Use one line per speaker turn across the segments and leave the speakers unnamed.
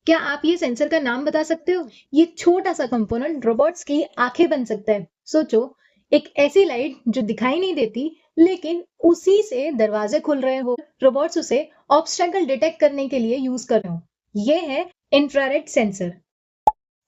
क्या आप ये सेंसर का नाम बता सकते हो? ये छोटा सा कंपोनेंट रोबोट्स की आंखें बन सकता है। सोचो, एक ऐसी लाइट जो दिखाई नहीं देती, लेकिन उसी से दरवाजे खुल रहे हो, रोबोट्स उसे ऑब्स्टेकल डिटेक्ट करने के लिए यूज कर रहे हो। ये है इंफ्रारेड सेंसर।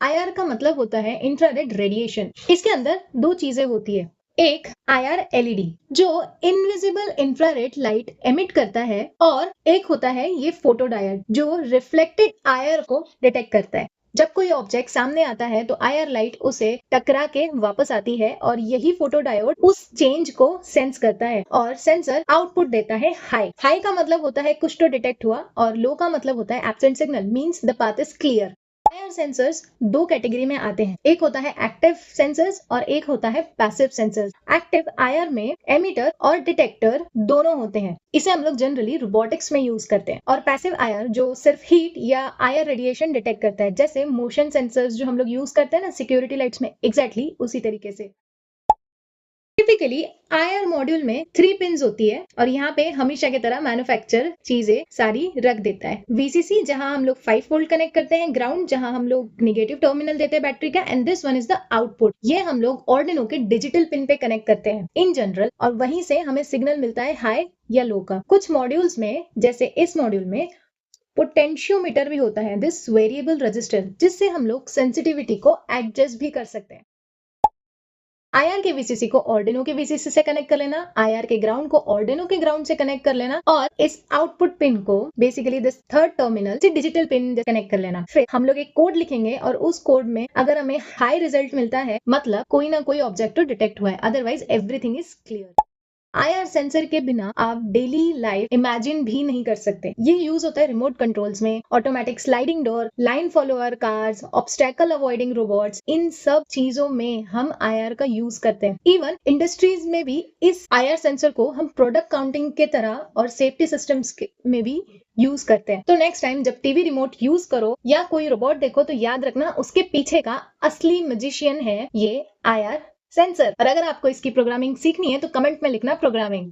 आईआर का मतलब होता है इंफ्रारेड रेडिएशन। इसके अंदर दो चीजें होती है। एक आईआर एलईडी जो इनविजिबल इंफ्रारेड लाइट एमिट करता है, और एक होता है ये फोटो डायोड जो रिफ्लेक्टेड आईआर को डिटेक्ट करता है। जब कोई ऑब्जेक्ट सामने आता है तो आईआर लाइट उसे टकरा के वापस आती है, और यही फोटो डायोड उस चेंज को सेंस करता है, और सेंसर आउटपुट देता है हाई। हाई का मतलब होता है कुछ तो डिटेक्ट हुआ, और लो का मतलब होता है absent signal, means the path is clear. IR sensors दो कैटेगरी में आते हैं। एक होता है एक्टिव सेंसर्स और एक होता है पैसिव सेंसर्स। एक्टिव आईआर में एमिटर और डिटेक्टर दोनों होते हैं। इसे हम लोग जनरली रोबोटिक्स में यूज करते हैं। और पैसिव आईआर जो सिर्फ हीट या आईआर रेडिएशन डिटेक्ट करता है, जैसे मोशन सेंसर्स जो हम लोग यूज करते हैं ना सिक्योरिटी लाइट्स में, एग्जैक्टली उसी तरीके से। टिपिकली आईआर मॉड्यूल में 3 पिन्स होती है, और यहाँ पे हमेशा की तरह मैन्युफैक्चर चीजें सारी रख देता है। वीसीसी जहां हम लोग 5 वोल्ट कनेक्ट करते हैं, ग्राउंड जहां हम लोग नेगेटिव टर्मिनल देते हैं बैटरी का, and this one is the output. ये हम लोग ऑर्डिनो के डिजिटल पिन पे कनेक्ट करते हैं इन जनरल, और वहीं से हमें सिग्नल मिलता है हाई या लो का। कुछ मॉड्यूल्स में, जैसे इस मॉड्यूल में, पोटेंशियोमीटर भी होता है, दिस वेरिएबल रजिस्टर, जिससे हम लोग सेंसिटिविटी को एडजस्ट भी कर सकते हैं। आईआर के वीसीसी को ऑर्डिनो के वीसीसी से कनेक्ट कर लेना, आईआर के ग्राउंड को ऑर्डिनो के ग्राउंड से कनेक्ट कर लेना, और इस आउटपुट पिन को बेसिकली दिस थर्ड टर्मिनल से डिजिटल पिन कनेक्ट कर लेना। फिर हम लोग एक कोड लिखेंगे, और उस कोड में अगर हमें हाई रिजल्ट मिलता है, मतलब कोई ना कोई ऑब्जेक्ट तो डिटेक्ट हुआ है, otherwise everything is clear. IR sensor के बिना आप डेली लाइफ इमेजिन भी नहीं कर सकते। ये यूज होता है रिमोट कंट्रोल्स में, automatic sliding door, line follower cars, obstacle avoiding robots, इन सब चीजों में हम आईआर का यूज करते हैं। इवन इंडस्ट्रीज में भी इस आईआर सेंसर को हम प्रोडक्ट काउंटिंग के तरह और सेफ्टी सिस्टम्स में भी यूज करते हैं। तो नेक्स्ट टाइम जब टीवी रिमोट यूज करो या कोई रोबोट देखो, तो याद रखना उसके पीछे का असली मैजिशियन है ये आईआर सेंसर। और अगर आपको इसकी प्रोग्रामिंग सीखनी है तो कमेंट में लिखना प्रोग्रामिंग।